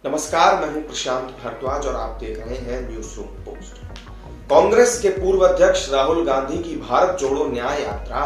नमस्कार, मैं हूं प्रशांत भारद्वाज और आप देख रहे हैं न्यूज रूम पोस्ट। कांग्रेस के पूर्व अध्यक्ष राहुल गांधी की भारत जोड़ो न्याय यात्रा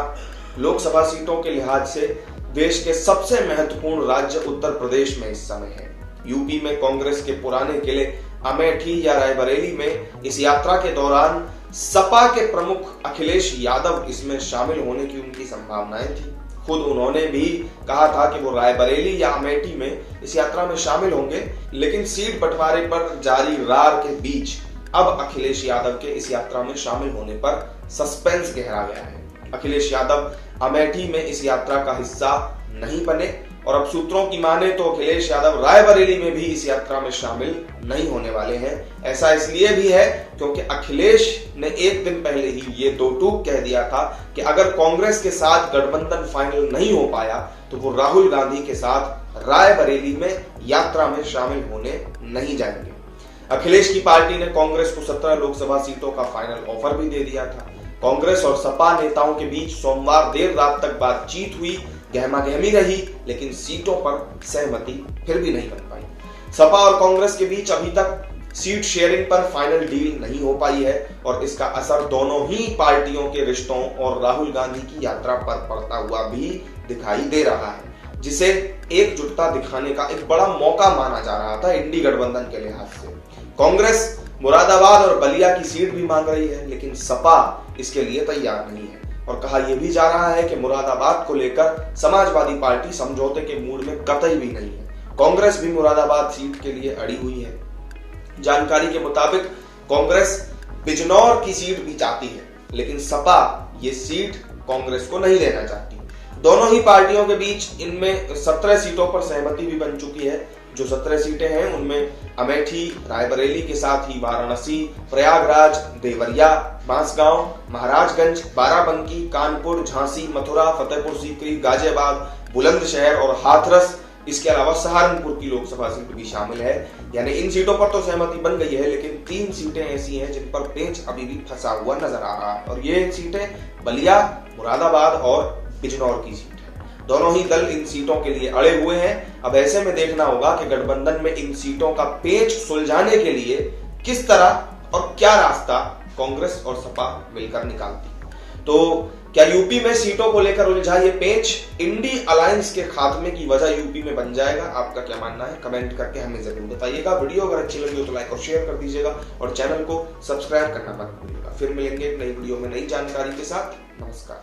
लोकसभा सीटों के लिहाज से देश के सबसे महत्वपूर्ण राज्य उत्तर प्रदेश में इस समय है। यूपी में कांग्रेस के पुराने किले अमेठी या रायबरेली में इस यात्रा के दौरान सपा के प्रमुख अखिलेश यादव इसमें शामिल होने की उनकी संभावनाएं थी। खुद उन्होंने भी कहा था कि वो रायबरेली या अमेठी में इस यात्रा में शामिल होंगे, लेकिन सीट बंटवारे पर जारी रार के बीच अब अखिलेश यादव के इस यात्रा में शामिल होने पर सस्पेंस गहरा गया है। अखिलेश यादव अमेठी में इस यात्रा का हिस्सा नहीं बने और अब सूत्रों की माने तो अखिलेश यादव रायबरेली में भी इस यात्रा में शामिल नहीं होने वाले हैं। ऐसा इसलिए भी है क्योंकि अखिलेश ने एक दिन पहले ही ये दो टूक कह दिया था कि अगर कांग्रेस के साथ गठबंधन फाइनल नहीं हो पाया तो वो राहुल गांधी के साथ रायबरेली में यात्रा में शामिल होने नहीं जाएंगे। अखिलेश की पार्टी ने कांग्रेस को 17 लोकसभा सीटों का फाइनल ऑफर भी दे दिया था। कांग्रेस और सपा नेताओं के बीच सोमवार देर रात तक बातचीत हुई, गहमागहमी रही, लेकिन सीटों पर सहमति फिर भी नहीं बन पाई। सपा और कांग्रेस के बीच अभी तक सीट शेयरिंग पर फाइनल डील नहीं हो पाई है और इसका असर दोनों ही पार्टियों के रिश्तों और राहुल गांधी की यात्रा पर पड़ता हुआ भी दिखाई दे रहा है, जिसे एकजुटता दिखाने का एक बड़ा मौका माना जा रहा था इंडी गठबंधन के लिहाज से। कांग्रेस मुरादाबाद और बलिया की सीट भी मांग रही है, लेकिन सपा इसके लिए तैयार नहीं है और कहा यह भी जा रहा है कि मुरादाबाद को लेकर समाजवादी पार्टी समझौते के मूड में कतई भी नहीं है। कांग्रेस भी मुरादाबाद सीट के लिए अड़ी हुई है। जानकारी के मुताबिक कांग्रेस बिजनौर की सीट भी चाहती है, लेकिन सपा ये सीट कांग्रेस को नहीं देना चाहती। दोनों ही पार्टियों के बीच इनमें 17 सीटों पर सहमति भी बन चुकी है। जो 17 सीटें हैं उनमें अमेठी, रायबरेली के साथ ही वाराणसी, प्रयागराज, देवरिया, बांसगांव, महाराजगंज, बाराबंकी, कानपुर, झांसी, मथुरा, फतेहपुर सीकरी, गाजियाबाद, बुलंदशहर और हाथरस, इसके अलावा सहारनपुर की लोकसभा सीट भी शामिल है। यानी इन सीटों पर तो सहमति बन गई है, लेकिन 3 सीटें ऐसी हैं जिन पर पेंच अभी भी फंसा हुआ नजर आ रहा है और ये सीटें बलिया, मुरादाबाद और बिजनौर की सीट है। दोनों ही दल इन सीटों के लिए अड़े हुए हैं। अब ऐसे में देखना होगा कि गठबंधन में इन सीटों का पेंच सुलझाने के लिए किस तरह और क्या रास्ता कांग्रेस और सपा मिलकर निकालती। तो क्या यूपी में सीटों को लेकर उलझा ये पेंच इंडी अलायंस के खात्मे की वजह यूपी में बन जाएगा? आपका क्या मानना है? कमेंट करके हमें जरूर बताइएगा। वीडियो अगर अच्छी लगी हो तो लाइक और शेयर कर दीजिएगा और चैनल को सब्सक्राइब करना मत भूलिएगा। फिर मिलेंगे एक नई वीडियो में नई जानकारी के साथ। नमस्कार।